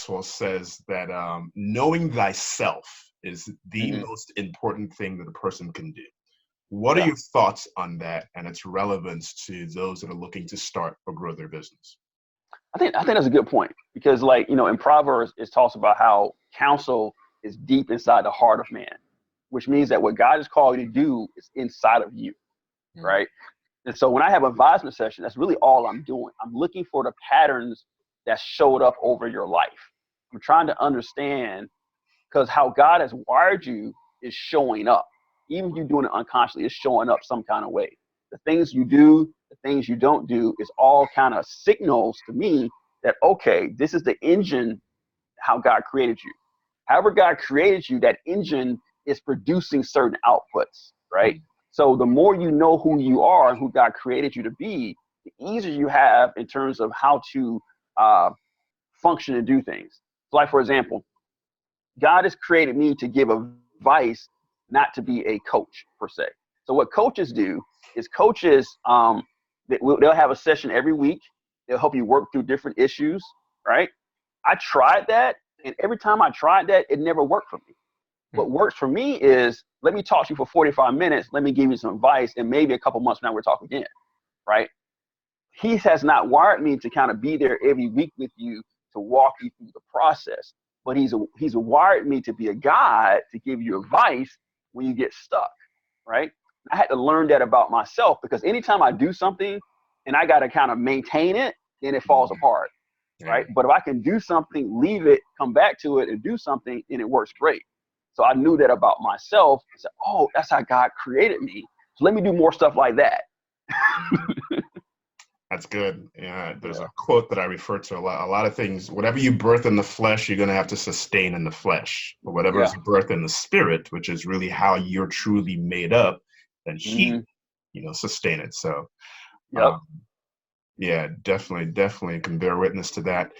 Maxwell says that knowing thyself is the Hmm. most important thing that a person can do. What are Yeah. your thoughts on that and its relevance to those that are looking to start or grow their business? I think that's a good point because, like, in Proverbs, it talks about how counsel is deep inside the heart of man, which means that what God has called you to do is inside of you, Mm. right? And so when I have an advisement session, that's really all I'm doing. I'm looking for the patterns that showed up over your life. I'm trying to understand because how God has wired you is showing up. Even if you're doing it unconsciously, it's showing up some kind of way. The things you do, the things you don't do is all kind of signals to me that, okay, this is the engine, how God created you. However God created you, that engine is producing certain outputs, right? So the more you know who you are and who God created you to be, the easier you have in terms of how to function and do things. So, like, for example, God has created me to give advice, not to be a coach per se. So what coaches do is they'll have a session every week. They'll help you work through different issues, right? I tried that, and every time I tried that, it never worked for me. What works for me is let me talk to you for 45 minutes. Let me give you some advice, and maybe a couple months from now we're talking again, right? He has not wired me to kind of be there every week with you to walk you through the process, but he's wired me to be a guide to give you advice when you get stuck, right? I had to learn that about myself because anytime I do something and I got to kind of maintain it, then it falls apart, Yeah. right? But if I can do something, leave it, come back to it, and do something, then it works great. So I knew that about myself. I said, oh, that's how God created me. So let me do more stuff like that. That's good. Yeah, there's Yeah. a quote that I refer to a lot. A lot of things, whatever you birth in the flesh, you're going to have to sustain in the flesh. But whatever Yeah. is birthed in the spirit, which is really how you're truly made up, then he, Hmm. sustain it. So, Yep. um, yeah, definitely can bear witness to that.